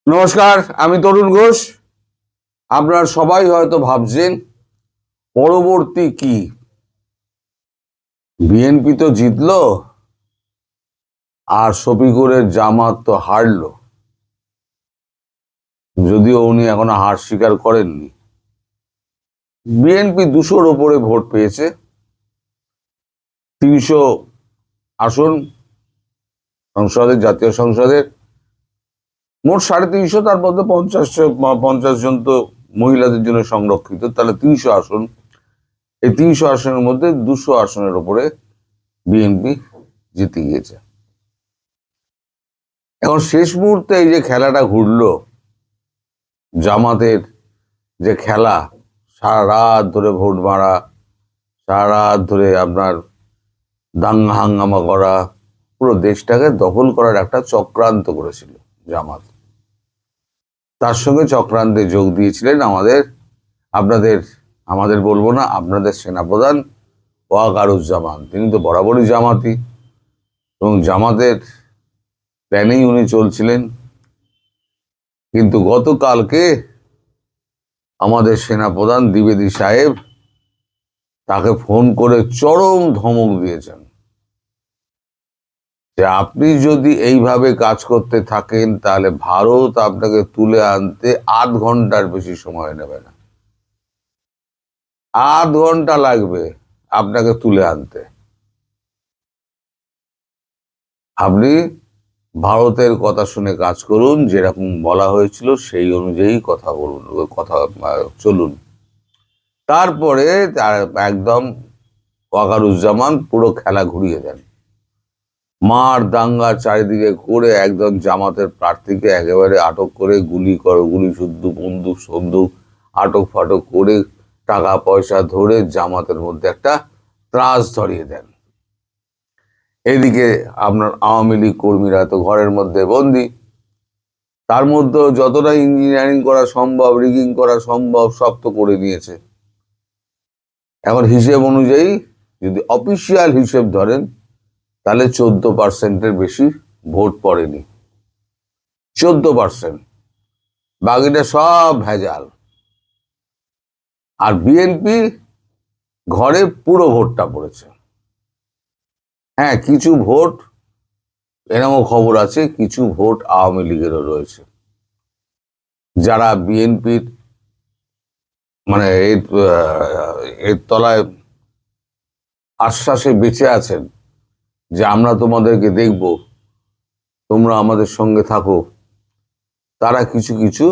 নমস্কার, আমি তরুণ ঘোষ। আপনারা সবাই হয়তো ভাবছেন পরবর্তী কি, বিএনপি তো জিতলো আর শফিকুরের জামাত তো হারলো, যদিও উনি এখনো হার স্বীকার করেননি। বিএনপি 200-র ওপরে ভোট পেয়েছে, 300 আসন সংসদের, জাতীয় সংসদের মোট 350, তার মধ্যে 50 জন তো মহিলাদের জন্য সংরক্ষিত, তাহলে 300 আসন। এই 300 আসনের মধ্যে 200 আসনের ওপরে বিএনপি জিতে গিয়েছে। এখন শেষ মুহূর্তে এই যে খেলাটা ঘুরলো, জামাতের যে খেলা, সারা রাত ধরে ভোট মারা, সারা রাত ধরে আপনার দাঙ্গা হাঙ্গামা করা, পুরো দেশটাকে দখল করার একটা চক্রান্ত করেছিল জামাত। তার সঙ্গে চক্রান্তে যোগ দিয়েছিলেন আমাদের বলবো না, আপনাদের সেনাপ্রধান ওয়াকারুজ্জামান। তিনি তো বরাবরই জামাতি এবং জামাতের প্ল্যানেই উনি চলছিলেন। কিন্তু গতকালকে আমাদের সেনাপ্রধান দ্বিবেদী সাহেব তাকে ফোন করে চরম ধমক দিয়েছেন যে আপনি যদি এইভাবে কাজ করতে থাকেন তাহলে ভারত আপনাকে তুলে আনতে 8 ঘন্টার বেশি সময় নেবে না। 8 ঘন্টা লাগবে আপনাকে তুলে আনতে। আপনি ভারতের কথা শুনে কাজ করুন, যেরকম বলা হয়েছিল সেই অনুযায়ী কথা বলুন, চলুন। তারপরে একদম ওয়াকারুজ্জামান পুরো খেলা ঘুরিয়ে দেন, মার দাঙ্গা চারিদিকে করে একদম জামাতের প্রার্থীকে একেবারে আটক করে গুলি শুদ্ধ বন্দুক সন্দুক আটক ফাটক করে টাকা পয়সা ধরে জামাতের মধ্যে একটা ত্রাস ধরিয়ে দেন। এদিকে আপনার আওয়ামী লীগ কর্মীরা তো ঘরের মধ্যে বন্দি, তার মধ্যেও যতটা ইঞ্জিনিয়ারিং করা সম্ভব, রিগিং করা সম্ভব সব তো করে নিয়েছে। এখন হিসেব অনুযায়ী যদি অফিসিয়াল হিসেব ধরেন তাহলে 14%-এর বেশি ভোট পড়েনি। 14%, বাকিটা সব ভেজাল। আর বিএনপি ঘরে পুরো ভোটটা পড়েছে। হ্যাঁ, কিছু ভোট এরকম খবর আছে, কিছু ভোট আওয়ামী লীগেরও রয়েছে, যারা বিএনপির মানে এর তলায় আশ্বাসে বেঁচে আছেন যে আমরা তোমাদেরকে দেখব, তোমরা আমাদের সঙ্গে থাকো। তারা কিছু কিছু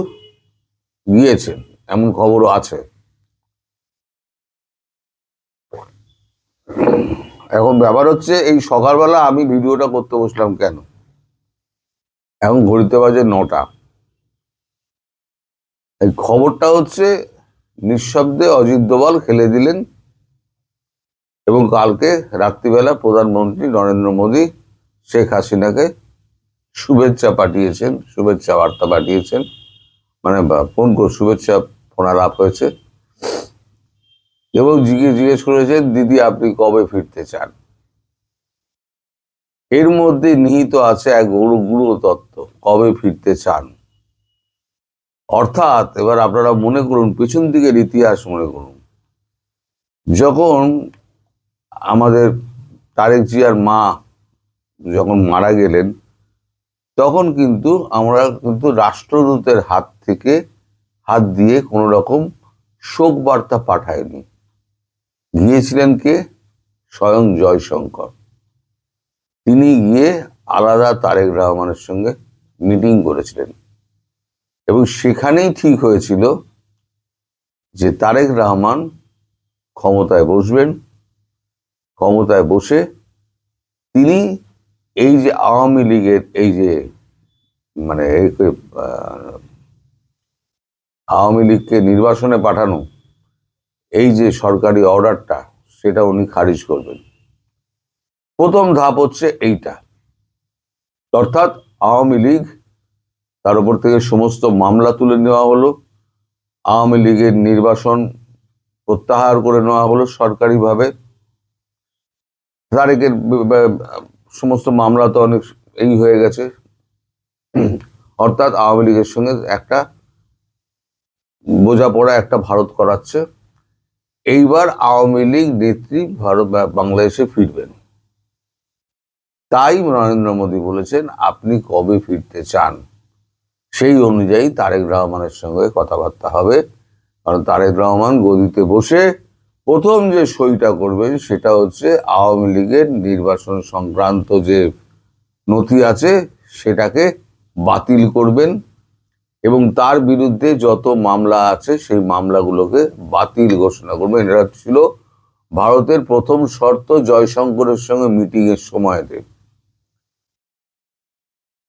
গিয়েছেন, এমন খবরও আছে। এখন ব্যাপার হচ্ছে, এই সকালবেলা আমি ভিডিওটা করতে বসলাম কেন, এখন ঘড়িতে বাজে 9টা। এই খবরটা হচ্ছে নিঃশব্দে অজিত দোভাল খেলে দিলেন এবং কালকে রাত্রিবেলা প্রধানমন্ত্রী নরেন্দ্র মোদী শেখ হাসিনাকে শুভেচ্ছা পাঠিয়েছেন, শুভেচ্ছা বার্তা পাঠিয়েছেন, মানে ফোন করে শুভেচ্ছা ফোন আলাপ হয়েছে এবং জিজ্ঞেস করেছেন দিদি আপনি কবে ফিরতে চান। এর মধ্যে নিহিত আছে এক গুরু তত্ত্ব, কবে ফিরতে চান। অর্থাৎ এবার আপনারা মনে করুন, পেছন দিকের ইতিহাস মনে করুন, যখন আমাদের তারেক জিয়ার মা যখন মারা গেলেন, তখন কিন্তু আমরা কিন্তু রাষ্ট্রদূতের হাত দিয়ে কোনো রকম শোক বার্তা পাঠায়নি। গিয়েছিলেন কে? স্বয়ং জয়শঙ্কর। তিনি গিয়ে আলাদা তারেক রহমানের সঙ্গে মিটিং করেছিলেন এবং সেখানেই ঠিক হয়েছিল যে তারেক রহমান ক্ষমতায় বসবেন, ক্ষমতায় বসে তিনি এই যে আওয়ামী লীগের এই যে মানে আওয়ামী লীগকে নির্বাসনে পাঠানো এই যে সরকারি অর্ডারটা, সেটা উনি খারিজ করবেন। প্রথম ধাপ হচ্ছে এইটা, অর্থাৎ আওয়ামী লীগ, তার উপর থেকে সমস্ত মামলা তুলে নেওয়া হলো, আওয়ামী লীগের নির্বাসন প্রত্যাহার করে নেওয়া হলো সরকারিভাবে। তারেকের সমস্ত মামলা তো অনেক এই হয়ে গেছে, অর্থাৎ আওয়ামী লীগের সঙ্গে একটা বোঝাপড়া একটা ভারত করাচ্ছে। এইবার আওয়ামী লীগ নেত্রী বাংলাদেশে ফিরবেন। তাই নরেন্দ্র মোদী বলেছেন আপনি কবে ফিরতে চান, সেই অনুযায়ী তারেক রহমানের সঙ্গে কথাবার্তা হবে। কারণ তারেক রহমান গদিতে বসে প্রথম যে সইটা করবেন সেটা হচ্ছে আওয়ামী লীগের নির্বাচন সংক্রান্ত যে নথি আছে সেটাকে বাতিল করবেন এবং তার বিরুদ্ধে যত মামলা আছে সেই মামলাগুলোকে বাতিল ঘোষণা করবেন। এটা ছিল ভারতের প্রথম শর্ত জয়শঙ্করের সঙ্গে মিটিং এর সময়তে।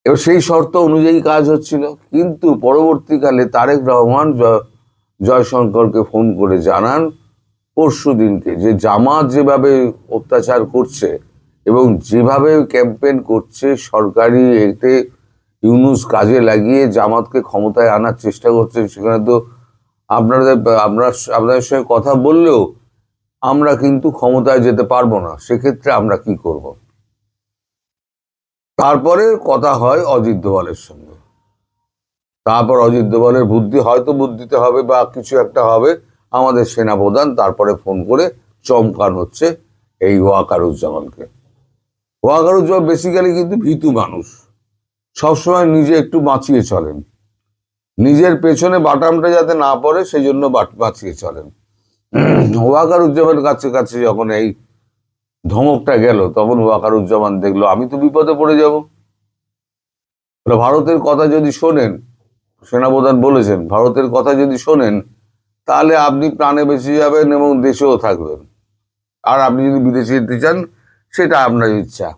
এবার সেই শর্ত অনুযায়ী কাজ হচ্ছিল, কিন্তু পরবর্তীকালে তারেক রহমান জয়শঙ্করকে ফোন করে জানান পরশু দিনকে যে জামাত যেভাবে অত্যাচার করছে এবং যেভাবে ক্যাম্পেইন করছে সরকারি এতে ইউনূস কাজে লাগিয়ে জামাতকে ক্ষমতায় আনার চেষ্টা করছে, সেখানে তো আপনাদের সঙ্গে কথা বললেও আমরা কিন্তু ক্ষমতায় যেতে পারবো না, সেক্ষেত্রে আমরা কি করব। তারপরে কথা হয় অজিত দোভালের সঙ্গে। তারপর অজিত দোভালের বুদ্ধিতে হবে বা কিছু একটা হবে, আমাদের সেনাপ্রধান তারপরে ফোন করে চমকান হচ্ছে এই ওয়াকারুজ্জামানকে। ওয়াকারুজ্জামান বেসিক্যালি কিন্তু ভীতু মানুষ, সবসময় নিজে একটু বাঁচিয়ে চলেন, নিজের পেছনে বাটামটা যাতে না পড়ে সেই জন্য বাঁচিয়ে চলেন। ওয়াকারুজ্জামানের কাছে যখন এই ধমকটা গেল তখন ওয়াকারুজ্জামান দেখলো আমি তো বিপদে পড়ে যাব। ভারতের কথা যদি শোনেন, সেনাপ্রধান বলেছেন ভারতের কথা যদি শোনেন তাহলে আপনি প্রাণে বেঁচে যাবেন এবং দেশেও থাকবেন, আর আপনি যদি বিদেশে যেতে চান সেটা আপনার ইচ্ছা,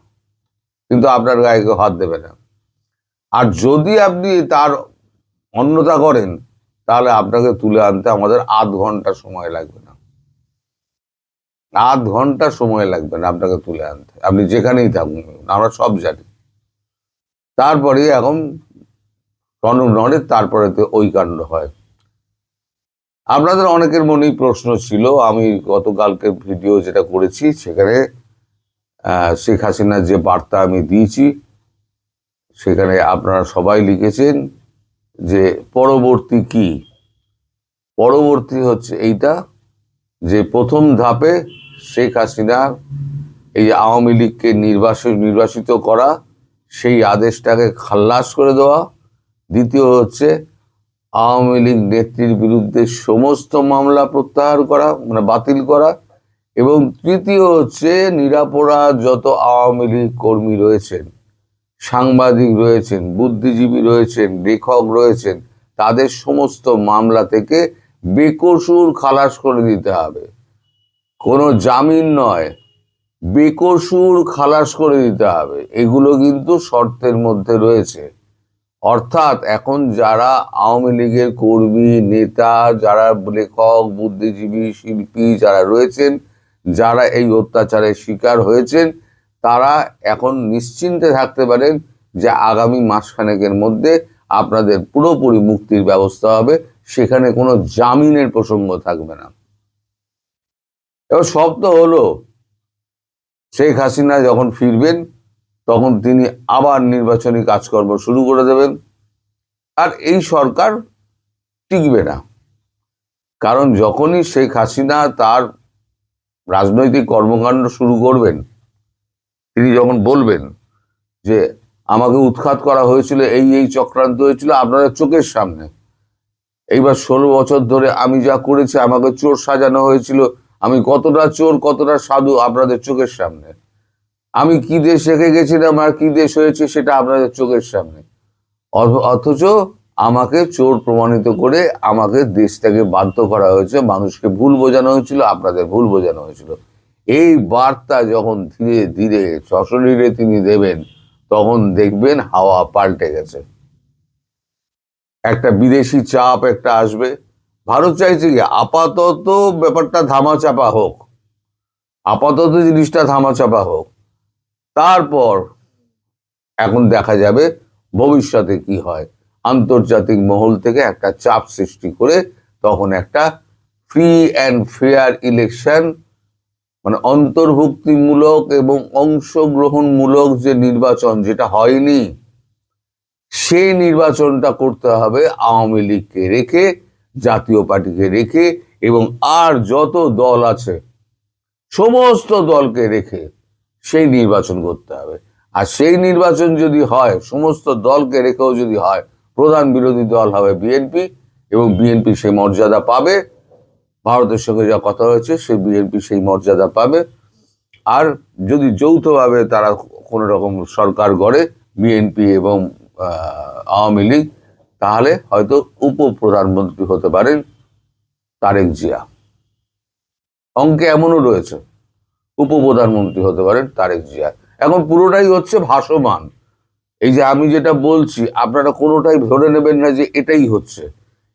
কিন্তু আপনার গায়ে কেউ হাত দেবে না। আর যদি আপনি তার অন্যথা করেন তাহলে আপনাকে তুলে আনতে আমাদের আধ ঘন্টা সময় লাগবে না, আধ ঘন্টা সময় লাগবে না আপনাকে তুলে আনতে, আপনি যেখানেই থাকুন, আমরা সব জানি। তারপরে এখন নড়ে, তারপরে তো ওই কাণ্ড হয়। আপনাদের অনেকের মনেই প্রশ্ন ছিল, আমি গতকালকে ভিডিও যেটা করেছি সেখানে শেখ হাসিনার যে বার্তা আমি দিয়েছি সেখানে আপনারা সবাই লিখেছেন যে পরবর্তী কি। পরবর্তী হচ্ছে এইটা যে প্রথম ধাপে শেখ হাসিনা এই আওয়ামী লীগকে নির্বাসিত করা, সেই আদেশটাকে খালাস করে দেওয়া। দ্বিতীয় হচ্ছে আওয়ামী লীগ নেত্রীর বিরুদ্ধে সমস্ত মামলা প্রত্যাহার করা, মানে বাতিল করা। এবং তৃতীয় হচ্ছে নিরপরাধ যত আওয়ামী লীগ কর্মী রয়েছেন, সাংবাদিক রয়েছেন, বুদ্ধিজীবী রয়েছেন, লেখক রয়েছেন, তাদের সমস্ত মামলা থেকে বেকসুর খালাস করে দিতে হবে। কোনো জামিন নয়, বেকসুর খালাস করে দিতে হবে। এগুলো কিন্তু শর্তের মধ্যে রয়েছে। অর্থাৎ এখন যারা আওয়ামী লীগের কর্মী, নেতা, যারা লেখক, বুদ্ধিজীবী, শিল্পী যারা রয়েছেন, যারা এই অত্যাচারের শিকার হয়েছেন, তারা এখন নিশ্চিন্তে থাকতে পারেন যে আগামী মাসখানেকের মধ্যে আপনাদের পুরোপুরি মুক্তির ব্যবস্থা হবে, সেখানে কোনো জামিনের প্রসঙ্গ থাকবে না। এবার সব তো হলো, শেখ হাসিনা যখন ফিরবেন তখন তিনি আবার নির্বাচনী কাজকর্ম শুরু করে দেবেন, আর এই সরকার টিকবে না। কারণ যখনই শেখ হাসিনা তার রাজনৈতিক কর্মকাণ্ড শুরু করবেন, তিনি যখন বলবেন যে আমাকে উৎখাত করা হয়েছিল, এই চক্রান্ত হয়েছিল আপনাদের চোখের সামনে, এইবার 16 বছর ধরে আমি যা করেছি, আমাকে চোর সাজানো হয়েছিল, আমি কতটা চোর কতটা সাধু আপনাদের চোখের সামনে, আমি কি দেশ রেখে গেছিলাম আর কি দেশ হয়েছে সেটা আপনাদের চোখের সামনে, অথচ আমাকে চোর প্রমাণিত করে আমাকে দেশটাকে বাধ্য করা হয়েছে, মানুষকে ভুল বোঝানো হয়েছিল, আপনাদের ভুল বোঝানো হয়েছিল। এই বার্তা যখন ধীরে ধীরে সশরীরে তিনি দেবেন তখন দেখবেন হাওয়া পাল্টে গেছে, একটা বিদেশি চাপ একটা আসবে। ভারত চাইছে কি আপাতত ব্যাপারটা ধামাচাপা হোক, আপাতত জিনিসটা ধামাচাপা হোক, তারপর এখন দেখা যাবে ভবিষ্যতে কি হয়। আন্তর্জাতিক মহল থেকে একটা চাপ সৃষ্টি করে তখন একটা ফ্রি অ্যান্ড ফেয়ার ইলেকশন, মানে অন্তর্ভুক্তিমূলক এবং অংশগ্রহণমূলক যে নির্বাচন যেটা হয়নি, সেই নির্বাচনটা করতে হবে আওয়ামী লীগকে রেখে, জাতীয় পার্টিকে রেখে, এবং আর যত দল আছে সমস্ত দলকে রেখে সেই নির্বাচন করতে হবে। আর সেই নির্বাচন যদি হয়, সমস্ত দলকে রেখেও যদি হয়, প্রধান বিরোধী দল হবে বিএনপি, এবং বিএনপি সেই মর্যাদা পাবে। ভারতের সঙ্গে যা কথা হয়েছে, সেই বিএনপি সেই মর্যাদা পাবে। আর যদি যৌথভাবে তারা কোনো রকম সরকার গড়ে, বিএনপি এবং আওয়ামী লীগ, তাহলে হয়তো উপপ্রধানমন্ত্রী হতে পারেন তারেক জিয়া। অঙ্কে এমনও রয়েছে, উপপ্রধানমন্ত্রী হতে পারেন তারেক জিয়া। এখন পুরোটাই হচ্ছে ভাসমান। এই যে আমি যেটা বলছি, আপনারা কোনোটাই ধরে নেবেন না যে এটাই হচ্ছে,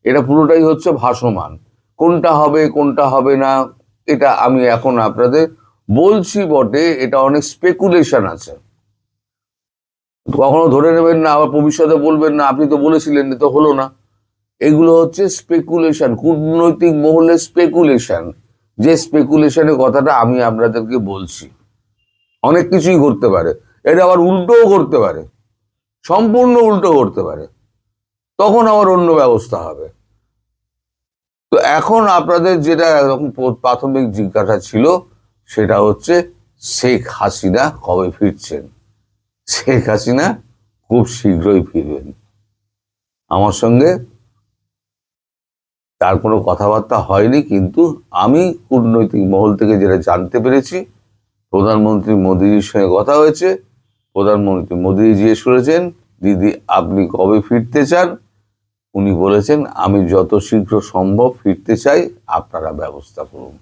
এটা পুরোটাই হচ্ছে ভাসমান। কোনটা হবে কোনটা হবে না, এটা আমি এখন আপনাদের বলছি বটে, এটা অনেক স্পেকুলেশন আছে। কখনো ধরে নেবেন না, আবার ভবিষ্যতে বলবেন না আপনি তো বলেছিলেন, তো হলো না। এগুলো হচ্ছে স্পেকুলেশন, কূটনৈতিক মহলে স্পেকুলেশন। যে স্পেকুলেশনের কথাটা আমি আপনাদেরকে বলছি, অনেক কিছুই করতে পারে। এটা আবার উল্টোও করতে পারে, সম্পূর্ণ উল্টো করতে পারে, তখন আবার অন্য ব্যবস্থা হবে। তো এখন আপনাদের যেটা এরকম প্রাথমিক জিজ্ঞাসা ছিল, সেটা হচ্ছে শেখ হাসিনা কবে ফিরছেন। শেখ হাসিনা খুব শীঘ্রই ফিরবেন। আমার সঙ্গে তার কোনো কথাবার্তা হয়নি, কিন্তু আমি কূটনৈতিক মহল থেকে যেটা জানতে পেরেছি, প্রধানমন্ত্রী মোদীজির সঙ্গে কথা হয়েছে। প্রধানমন্ত্রী মোদীজি জিজ্ঞেস করেছেন, দিদি আপনি কবে ফিরতে চান? উনি বলেছেন, আমি যত শীঘ্র সম্ভব ফিরতে চাই, আপনারা ব্যবস্থা করুন।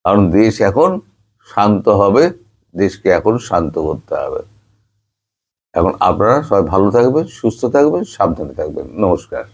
কারণ দেশ এখন শান্ত হবে, দেশকে এখন শান্ত করতে হবে। এখন আপনারা সবাই ভালো থাকবেন, সুস্থ থাকবেন, সাবধানে থাকবেন। নমস্কার।